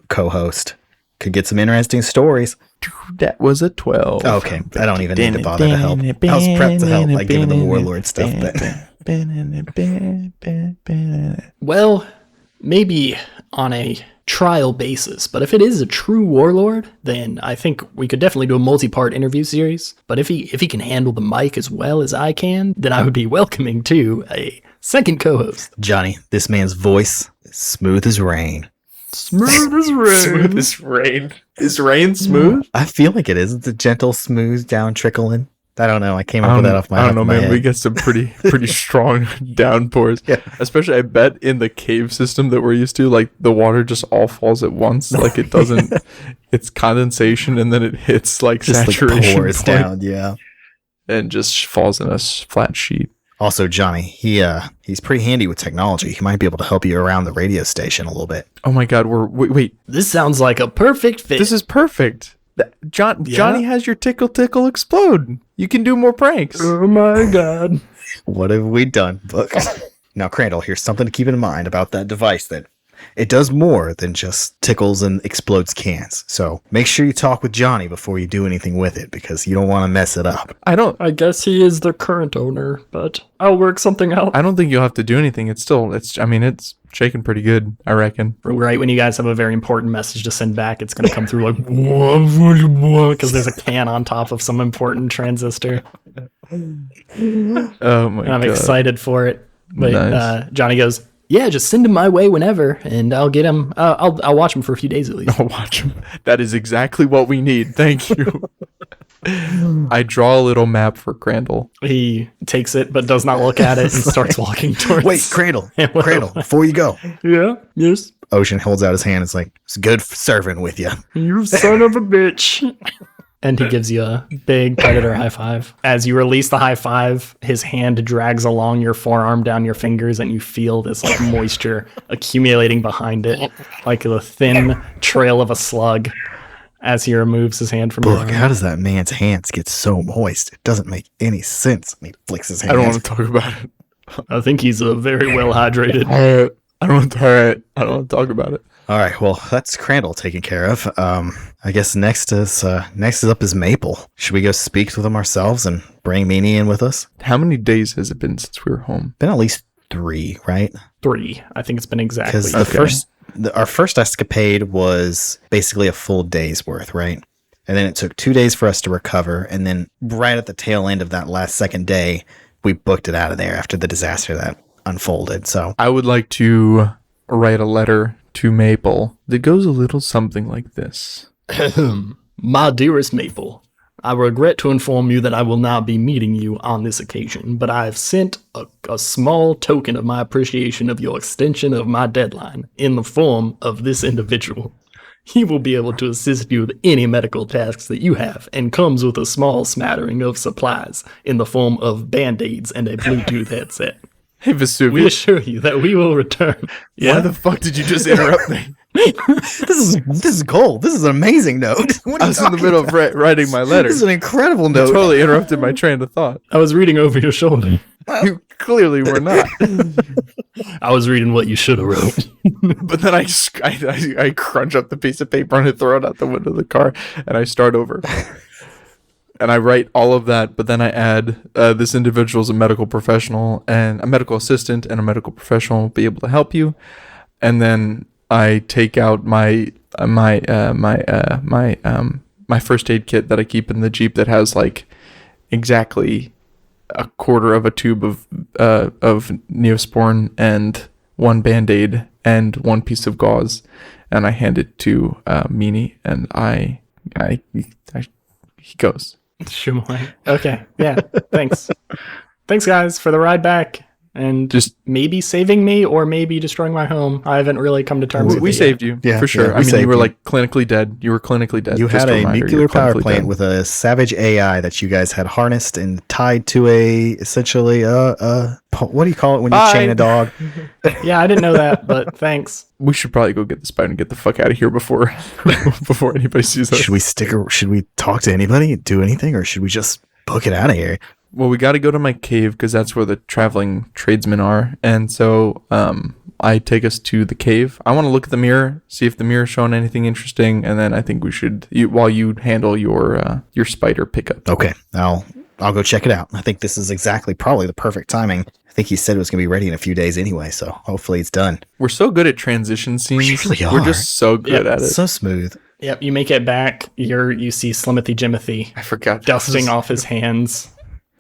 co-host could get some interesting stories. That was a 12. Okay, I don't even need to bother to help. I was prepped to help, given the warlord stuff. Well, maybe on a trial basis, but if it is a true warlord, then I think we could definitely do a multi-part interview series. But if he can handle the mic as well as I can, then I would be welcoming to a second co-host. Johnny, this man's voice is smooth as rain. Smooth as rain. Smooth as rain. Is rain smooth? I feel like it is. It's a gentle, smooth down trickling. I don't know. I came up with that off my head. I don't know, man. We get some pretty strong downpours. Yeah. Especially, I bet, in the cave system that we're used to, the water just all falls at once. It doesn't. It's condensation, and then it hits just saturation. Pours point, down, yeah. And just falls in a flat sheet. Also, Johnny, he's pretty handy with technology. He might be able to help you around the radio station a little bit. Oh my God, wait. This sounds like a perfect fit. This is perfect. Johnny has your tickle explode. You can do more pranks. Oh my God. What have we done, Book? Now, Crandall, here's something to keep in mind about that device, that it does more than just tickles and explodes cans. So make sure you talk with Johnny before you do anything with it, because you don't want to mess it up. I guess he is the current owner, but I'll work something out. I don't think you'll have to do anything. It's shaking pretty good, I reckon. Right when you guys have a very important message to send back, it's going to come through because there's a can on top of some important transistor. Oh my God. I'm excited for it. But Nice. Johnny goes, yeah, just send him my way whenever, and I'll get him. I'll watch him for a few days at least. I'll watch him. That is exactly what we need. Thank you. I draw a little map for Crandall. He takes it, but does not look at it, and starts walking towards. Wait, Crandall, before you go. Yeah. Yes. Ocean holds out his hand. It's like, it's good serving with you. You son of a bitch. And he gives you a big predator high five. As you release the high five, his hand drags along your forearm down your fingers, and you feel this like moisture accumulating behind it, like the thin trail of a slug as he removes his hand from your arm. How does that man's hands get so moist? It doesn't make any sense. And he flicks his hand. I don't want to talk about it. I think he's very well hydrated. I don't want to talk about it. All right, well, that's Crandall taken care of. I guess next is up is Maple. Should we go speak to them ourselves and bring Meanie in with us? How many days has it been since we were home? Been at least 3, right? 3. I think it's been exactly. Because our first escapade was basically a full day's worth, right? And then it took 2 days for us to recover, and then right at the tail end of that last second day, we booked it out of there after the disaster that unfolded. So I would like to write a letter to Maple that goes a little something like this. My dearest Maple, I regret to inform you that I will not be meeting you on this occasion, but I have sent a small token of my appreciation of your extension of my deadline in the form of this individual. He will be able to assist you with any medical tasks that you have, and comes with a small smattering of supplies in the form of band-aids and a Bluetooth headset. Hey, Vesuvius. We assure you that we will return. Why the fuck did you just interrupt me? This is gold. This is an amazing note. I was in the middle of writing my letter. This is an incredible note. You totally interrupted my train of thought. I was reading over your shoulder. You clearly were not. I was reading what you should have wrote. But then I crunch up the piece of paper and I throw it out the window of the car and I start over. And I write all of that, but then I add this individual is a medical professional and a medical assistant and a medical professional will be able to help you. And then I take out my first aid kit that I keep in the Jeep that has like exactly a quarter of a tube of Neosporin and 1 Band-Aid and 1 piece of gauze, and I hand it to Meanie, and he goes. Shumway. Okay, yeah, thanks. Thanks, guys, for the ride back. And just maybe saving me or maybe destroying my home. I haven't really come to terms with it. We saved you, for sure. I mean, you were like clinically dead. You were clinically dead. You had a nuclear power plant with a savage AI that you guys had harnessed and tied to essentially what do you call it when you chain a dog? Yeah, I didn't know that, but thanks. We should probably go get the spider and get the fuck out of here before anybody sees us. Should we talk to anybody, do anything, or should we just book it out of here? Well, we got to go to my cave because that's where the traveling tradesmen are. And so I take us to the cave. I want to look at the mirror, see if the mirror's showing anything interesting. And then I think we should, while you handle your spider pickup. Okay, I'll go check it out. I think this is exactly probably the perfect timing. I think he said it was going to be ready in a few days anyway, so hopefully it's done. We're so good at transition scenes. We really are. We're just so good at it. So smooth. Yep, you make it back. You see Slimothy Jimothy. I forgot. Dusting off his hands.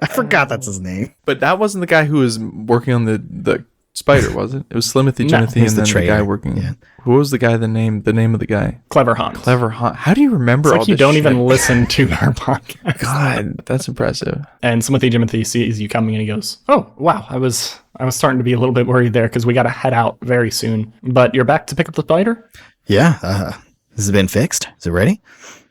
I forgot that's his name. But that wasn't the guy who was working on the spider, was it? It was Slimothy Jimothy and then the guy working. Yeah. Who was the guy? The name of the guy? Clever Hans. Clever Hans. How do you remember it's all like this you don't shit? even listen to our podcast. God, that's impressive. And Slimothy Jimothy sees you coming and he goes, "Oh, wow, I was starting to be a little bit worried there because we got to head out very soon. But you're back to pick up the spider?" Yeah. This has been fixed. Is it ready?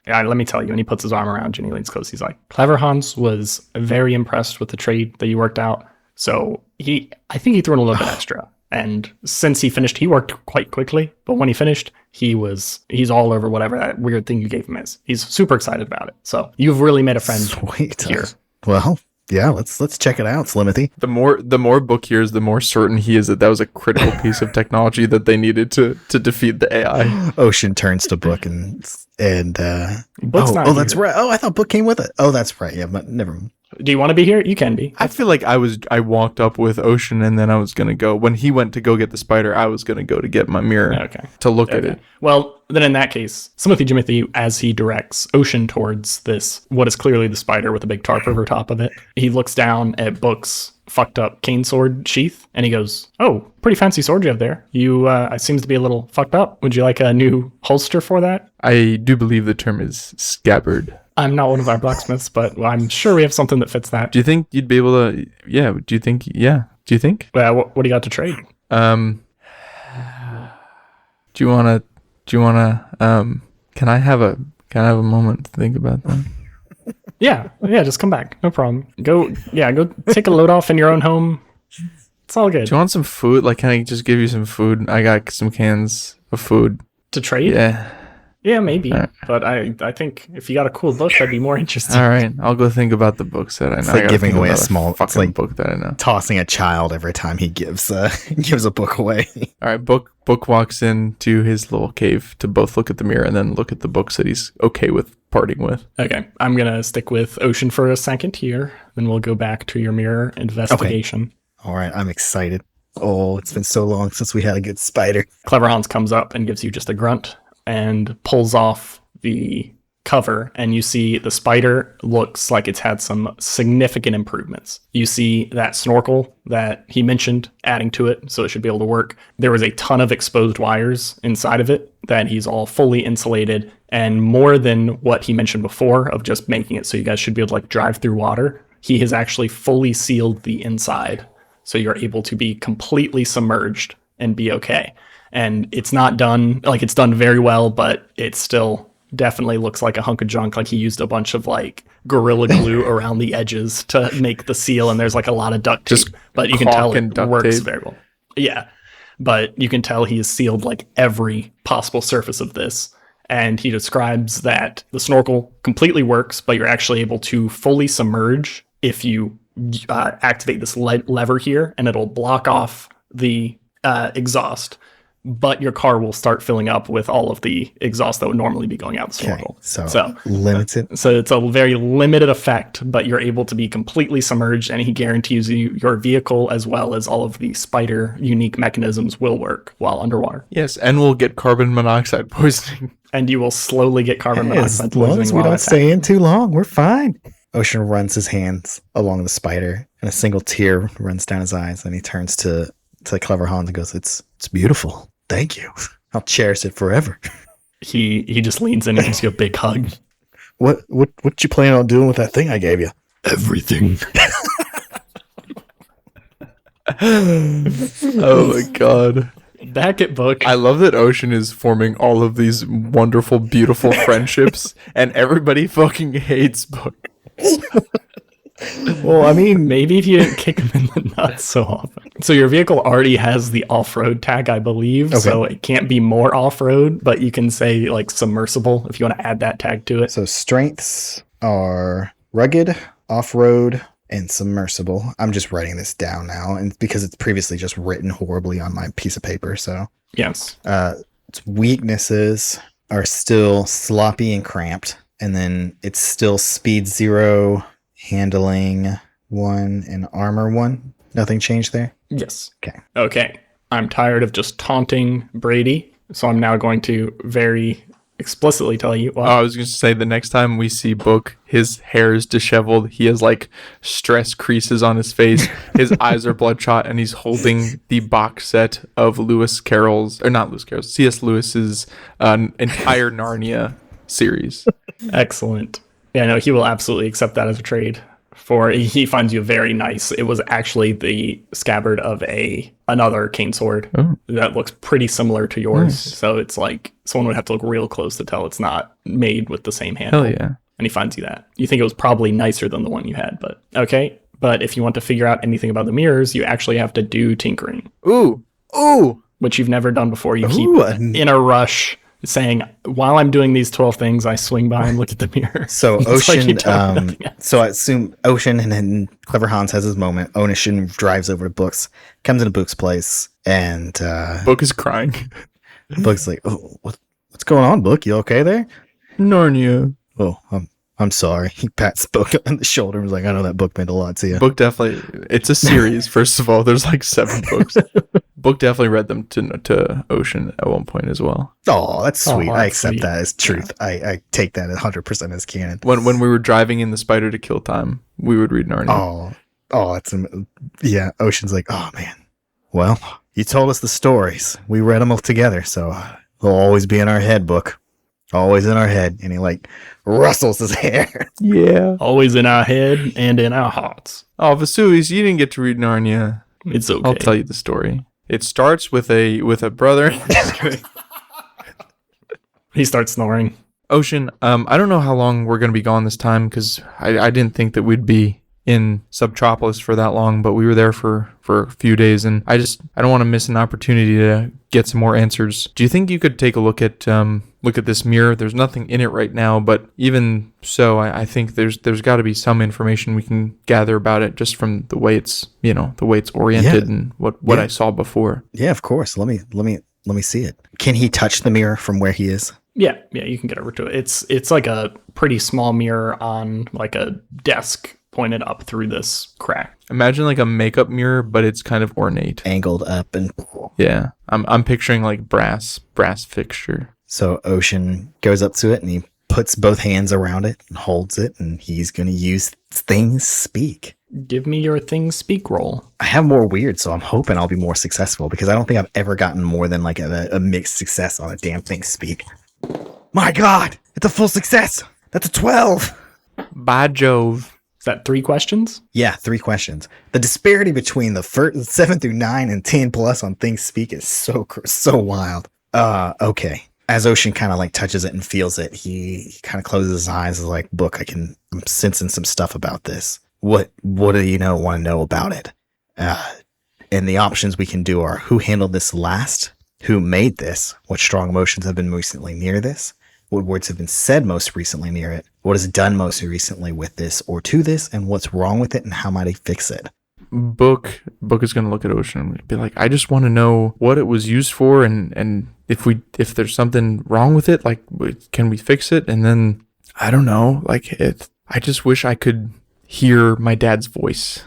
Yeah, let me tell you. And he puts his arm around you and he leans close. He's like, Clever Hans was very impressed with the trade that you worked out. So I think he threw in a little bit extra. And since he finished, he worked quite quickly. But when he finished, he's all over whatever that weird thing you gave him is. He's super excited about it. So you've really made a friend here. Well, yeah, let's check it out, Slimothy. The more book hears, the more certain he is that was a critical piece of technology that they needed to defeat the AI. Ocean turns to Book and Book's not that's here. right. Oh, I thought Book came with it. Oh, that's right. Yeah, but never mind. Do you want to be here? You can be. I feel like I walked up with Ocean and then I was going to go. When he went to go get the spider, I was going to go to get my mirror to look at it. Well, then in that case, Slimothy Jimothy, as he directs Ocean towards this, what is clearly the spider with a big tarp over top of it, he looks down at Book's fucked up cane sword sheath and he goes, "Oh, pretty fancy sword you have there. It seems to be a little fucked up. Would you like a new holster for that?" I do believe the term is scabbard. I'm not one of our blacksmiths, but I'm sure we have something that fits that. Do you think you'd be able to? Yeah. Do you think? Yeah. Do you think? Well, what do you got to trade? Do Do you wanna? Can I have a moment to think about that? Yeah, just come back. No problem. Go take a load off in your own home. It's all good. Do you want some food? Like, can I just give you some food? I got some cans of food. To trade? Yeah. Yeah, maybe. Right. But I think if you got a cool book, that'd be more interesting. All right, I'll go think about the books that I know. It's like giving away a fucking like book that I know. Tossing a child every time he gives a book away. All right, book walks into his little cave to both look at the mirror and then look at the books that he's okay with parting with. Okay, I'm gonna stick with Ocean for a second here. Then we'll go back to your mirror investigation. Okay. All right, I'm excited. Oh, it's been so long since we had a good spider. Clever Hans comes up and gives you just a grunt and pulls off the cover, and you see the spider looks like it's had some significant improvements. You see that snorkel that he mentioned, adding to it, so it should be able to work. There was a ton of exposed wires inside of it that he's all fully insulated, and more than what he mentioned before of just making it so you guys should be able to like drive through water, he has actually fully sealed the inside. So you're able to be completely submerged and be okay. And it's not done, like it's done very well, but it still definitely looks like a hunk of junk. Like he used a bunch of like Gorilla Glue around the edges to make the seal. And there's like a lot of duct tape, but you can tell it works very well. Yeah. But you can tell he has sealed like every possible surface of this. And he describes that the snorkel completely works, but you're actually able to fully submerge if you activate this lever here, and it'll block off the exhaust, but your car will start filling up with all of the exhaust that would normally be going out the snorkel. So limited. So it's a very limited effect, but you're able to be completely submerged, and he guarantees you your vehicle as well as all of the spider unique mechanisms will work while underwater. Yes, and we'll get carbon monoxide poisoning. And you will slowly get carbon monoxide poisoning. As long as we don't stay in too long, we're fine. Ocean runs his hands along the spider, and a single tear runs down his eyes. And he turns to Clever Hans and goes, "It's beautiful. Thank you. I'll cherish it forever." He just leans in and gives you a big hug. What you planning on doing with that thing I gave you? Everything. Oh my god. Back at Book. I love that Ocean is forming all of these wonderful, beautiful friendships, and everybody fucking hates Book. Well, I mean, maybe if you didn't kick him in the nuts so often. So your vehicle already has the off-road tag, I believe, so it can't be more off-road, but you can say like submersible if you want to add that tag to it. So strengths are rugged, off-road, and submersible. I'm just writing this down now, and because it's previously just written horribly on my piece of paper. So yes, its weaknesses are still sloppy and cramped, and then it's still speed 0, handling 1, and armor 1. Nothing changed there. Yes. Okay. I'm tired of just taunting Brady, so I'm now going to very explicitly tell you. Well, I was going to say the next time we see Book, his hair is disheveled. He has like stress creases on his face. His eyes are bloodshot, and he's holding the box set of C.S. Lewis's entire Narnia series. Excellent. Yeah, no, he will absolutely accept that as a trade. He finds you very nice. It was actually the scabbard of another cane sword that looks pretty similar to yours. Nice. So it's like someone would have to look real close to tell it's not made with the same handle. Hell yeah. And he finds you that. You think it was probably nicer than the one you had, but okay. But if you want to figure out anything about the mirrors, you actually have to do tinkering. Ooh. Which you've never done before. You keep in a rush saying, while I'm doing these 12 things, I swing by and look at the mirror. So Ocean, so I assume Ocean and then Clever Hans has his moment. Ocean drives over to Book's, comes into Book's place, and Book is crying. Book's like, "Oh, what's going on, Book? You okay there?" Narnia. Oh, I'm sorry. He pats Book on the shoulder and was like, "I know that book meant a lot to you." Book definitely, it's a series, first of all. There's like 7 books. Book definitely read them to Ocean at one point as well. Oh, that's sweet. I accept that as truth. Yeah. I take that 100% as canon. When we were driving in the Spider to Kill Time, we would read Narnia. Yeah. Ocean's like, "Oh man, well, you told us the stories. We read them all together, so they'll always be in our head, Book. Always in our head." And he like rustles his hair. Yeah. Always in our head and in our hearts. Oh, Vesuvius, you didn't get to read Narnia. It's okay. I'll tell you the story. It starts with a brother. He starts snoring. Ocean, I don't know how long we're going to be gone this time, because I didn't think that we'd be in Subtropolis for that long, but we were there for a few days, and I don't want to miss an opportunity to get some more answers. Do you think you could take a look at this mirror? There's nothing in it right now, but even so, I think there's got to be some information we can gather about it just from the way it's oriented and what I saw before. Yeah, of course. Let me see it. Can he touch the mirror from where he is? Yeah, you can get over to it. It's like a pretty small mirror on like a desk pointed up through this crack. Imagine like a makeup mirror, but it's kind of ornate, angled up, and yeah, I'm picturing like brass fixture. So Ocean goes up to it and he puts both hands around it and holds it, and he's going to use things speak. Give me your things speak roll. I have more weird, so I'm hoping I'll be more successful, because I don't think I've ever gotten more than like a mixed success on a damn thing speak. My God, it's a full success. That's a 12. By Jove. Is that 3 questions? Yeah, 3 questions. The disparity between the first 7 through 9 and 10 plus on things speak is so wild. Okay. As Ocean kind of like touches it and feels it, he kind of closes his eyes. Is like, Book, I'm sensing some stuff about this. What do you want to know about it? And the options we can do are: who handled this last? Who made this? What strong emotions have been recently near this? What words have been said most recently near it? What is done most recently with this or to this? And what's wrong with it, and how might I fix it? Book is going to look at Ocean and be like, I just want to know what it was used for, and if there's something wrong with it, like, can we fix it? And then, I don't know, like, I just wish I could hear my dad's voice,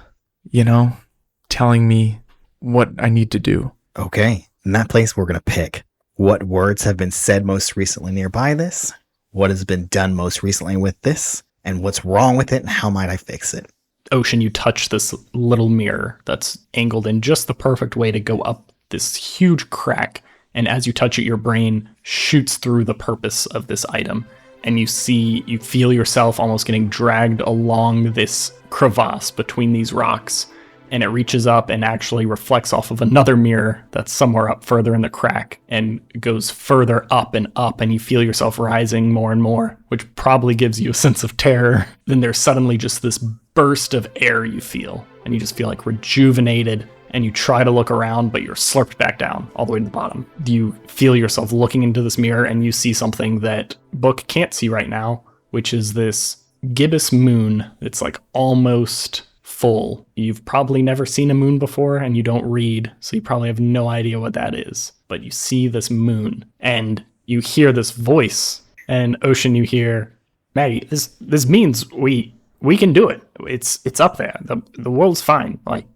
telling me what I need to do. Okay. In that place, we're going to pick what words have been said most recently nearby this, what has been done most recently with this, and what's wrong with it, and how might I fix it? Ocean, you touch this little mirror that's angled in just the perfect way to go up this huge crack. And as you touch it, your brain shoots through the purpose of this item. And you feel yourself almost getting dragged along this crevasse between these rocks. And it reaches up and actually reflects off of another mirror that's somewhere up further in the crack and goes further up, and you feel yourself rising more and more, which probably gives you a sense of terror. Then there's suddenly just this burst of air you feel, and you just feel like rejuvenated, and you try to look around, but you're slurped back down all the way to the bottom. You feel yourself looking into this mirror, and you see something that Book can't see right now, which is this gibbous moon. It's like almost full. You've probably never seen a moon before, and you don't read, so you probably have no idea what that is. But you see this moon, and you hear this voice, and Ocean, you hear, Maggie, this means we can do it. It's up there. The world's fine. Like,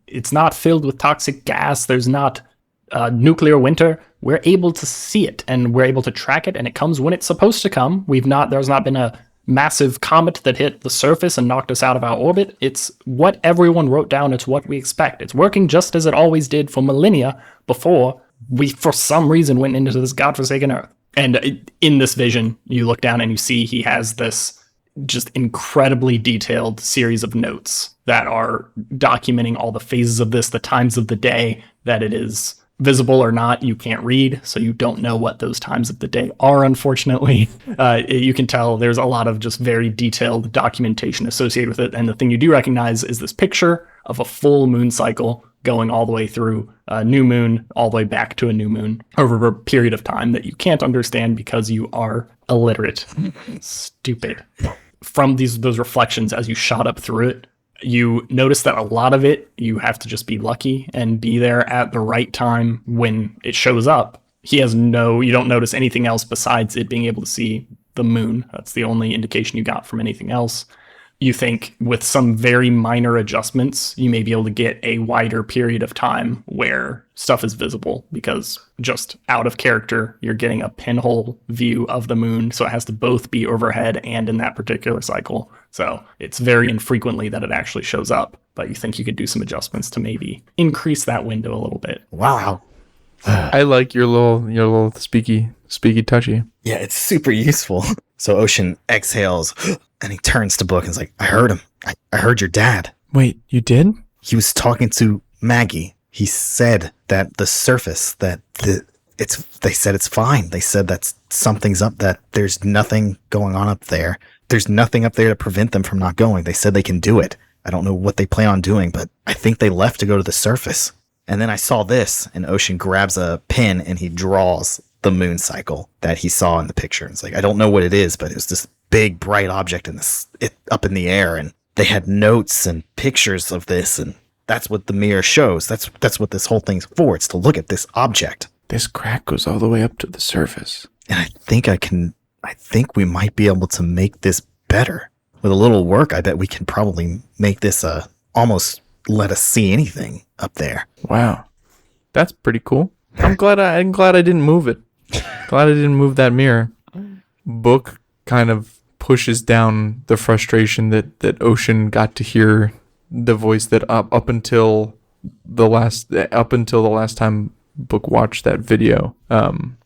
it's not filled with toxic gas. There's not nuclear winter. We're able to see it, and we're able to track it, and it comes when it's supposed to come. There's not been a massive comet that hit the surface and knocked us out of our orbit. It's what everyone wrote down. It's what we expect. It's working just as it always did for millennia before we, for some reason, went into this godforsaken Earth. And in this vision, you look down and you see he has this just incredibly detailed series of notes that are documenting all the phases of this, the times of the day that it is visible or not. You can't read, so you don't know what those times of the day are, unfortunately. You can tell there's a lot of just very detailed documentation associated with it, and the thing you do recognize is this picture of a full moon cycle going all the way through a new moon, all the way back to a new moon over a period of time that you can't understand because you are illiterate. Stupid. From those reflections, as you shot up through it, you notice that a lot of it, you have to just be lucky and be there at the right time when it shows up. You don't notice anything else besides it being able to see the moon. That's the only indication you got from anything else. You think with some very minor adjustments, you may be able to get a wider period of time where stuff is visible, because just out of character, you're getting a pinhole view of the moon. So it has to both be overhead and in that particular cycle. So it's very infrequently that it actually shows up, but you think you could do some adjustments to maybe increase that window a little bit. Wow. I like your little speaky touchy. Yeah, it's super useful. So Ocean exhales and he turns to Book and is like, I heard him. I heard your dad. Wait, you did? He was talking to Maggie. He said that the surface, they said it's fine. They said that's something's up, that there's nothing going on up there. There's nothing up there to prevent them from not going. They said they can do it. I don't know what they plan on doing, but I think they left to go to the surface. And then I saw this, and Ocean grabs a pen and he draws the moon cycle that he saw in the picture. It's like, I don't know what it is, but it was this big bright object up in the air, and they had notes and pictures of this, and that's what the mirror shows. That's what this whole thing's for. It's to look at this object. This crack goes all the way up to the surface. And I think we might be able to make this better. With a little work, I bet we can probably make this almost let us see anything up there. Wow. That's pretty cool. I'm glad I didn't move it. Glad I didn't move that mirror. Book kind of pushes down the frustration that Ocean got to hear the voice that up until the last time Book watched that video.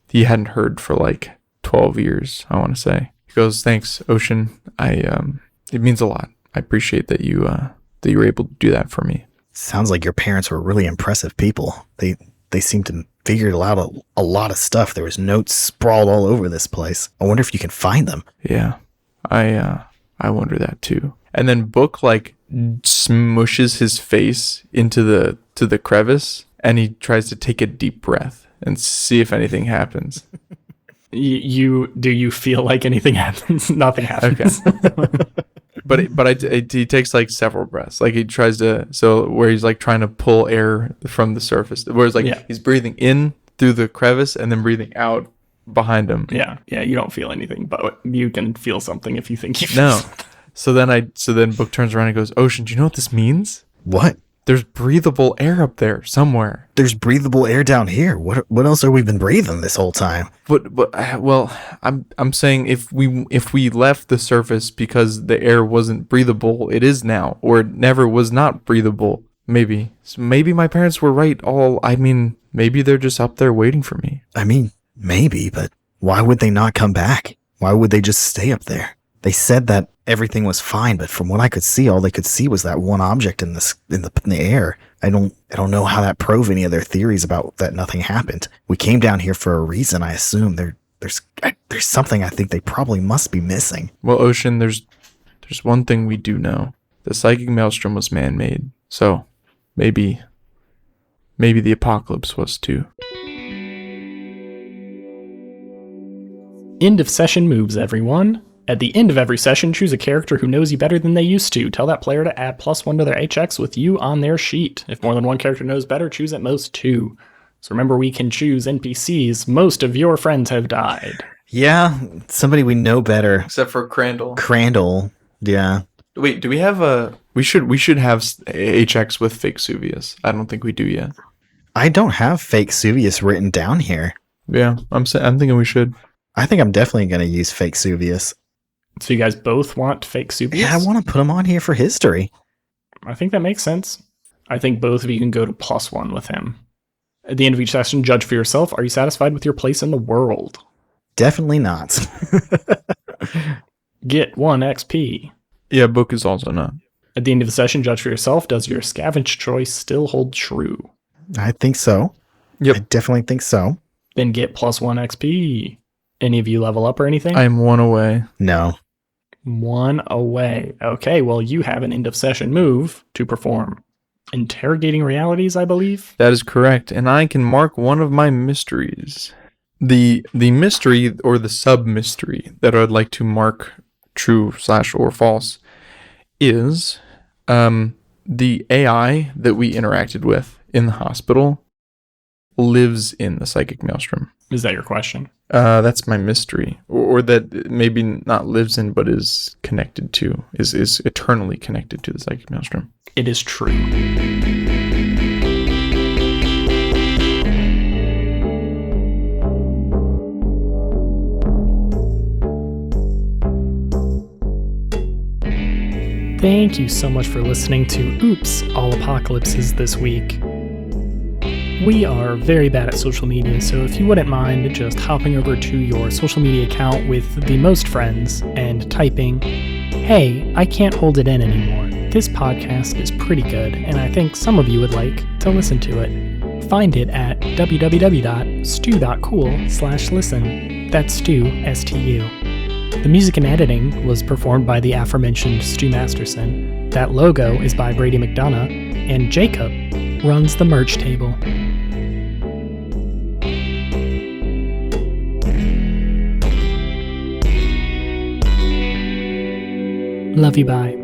He hadn't heard for like 12 years, I want to say. He goes, "Thanks, Ocean. It means a lot. I appreciate that you were able to do that for me." Sounds like your parents were really impressive people. They seemed to figure out a lot of stuff. There was notes sprawled all over this place. I wonder if you can find them. Yeah, I wonder that too. And then Book like smushes his face into the crevice, and he tries to take a deep breath and see if anything happens. Do you feel like anything happens? Nothing happens. Okay. But he takes like several breaths. Like he tries to, where he's like trying to pull air from the surface. Whereas like he's breathing in through the crevice and then breathing out behind him. Yeah. You don't feel anything, but you can feel something if you think you feel No. something. So then Book turns around and goes, "Ocean, do you know what this means?" What? There's breathable air up there somewhere. There's breathable air down here. What else have we been breathing this whole time? Well, I'm saying if we left the surface because the air wasn't breathable, it is now, or it never was not breathable. Maybe. So maybe my parents were right. Maybe they're just up there waiting for me. I mean, maybe, but why would they not come back? Why would they just stay up there? They said that everything was fine, but from what I could see, all they could see was that one object in the air. I don't know how that proved any of their theories about that nothing happened. We came down here for a reason. I assume there's something I think they probably must be missing. Well, Ocean, there's one thing we do know: the psychic maelstrom was man-made. So maybe the apocalypse was too. End of session moves, everyone. At the end of every session, choose a character who knows you better than they used to. Tell that player to add +1 to their HX with you on their sheet. If more than one character knows better, choose at most 2. So remember, we can choose NPCs. Most of your friends have died. Yeah, somebody we know better. Except for Crandall. Crandall, yeah. Wait, do we have a... We should have HX with fake Suvius. I don't think we do yet. I don't have fake Suvius written down here. Yeah, I'm thinking we should. I think I'm definitely going to use fake Suvius. So you guys both want fake Suvius? Yeah, I want to put him on here for history. I think that makes sense. I think both of you can go to +1 with him. At the end of each session, judge for yourself. Are you satisfied with your place in the world? Definitely not. Get 1 XP. Yeah, Book is also not. At the end of the session, judge for yourself. Does your scavenge choice still hold true? I think so. Yep. I definitely think so. Then get +1 XP. Any of you level up or anything? I am 1 away. No. 1 away. Okay, well, you have an end of session move to perform. Interrogating realities, I believe? That is correct, and I can mark one of my mysteries. The mystery or the sub-mystery that I'd like to mark true/or false is the AI that we interacted with in the hospital lives in the psychic maelstrom. Is that your question? That's my mystery. Or that maybe not lives in, but is connected to, is eternally connected to the psychic maelstrom. It is true. Thank you so much for listening to Oops, All Apocalypses this week. We are very bad at social media, so if you wouldn't mind just hopping over to your social media account with the most friends and typing, "Hey, I can't hold it in anymore. This podcast is pretty good, and I think some of you would like to listen to it." Find it at www.stu.cool/listen. That's Stu, S-T-U. The music and editing was performed by the aforementioned Stu Masterson. That logo is by Brady McDonough, and Jacob runs the merch table. Love you, bye.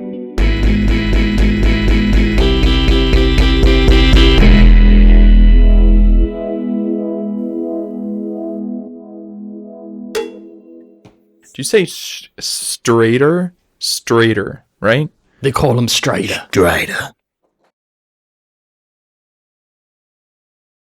Did you say straighter? Straighter, right? They call him Straighter. Strider.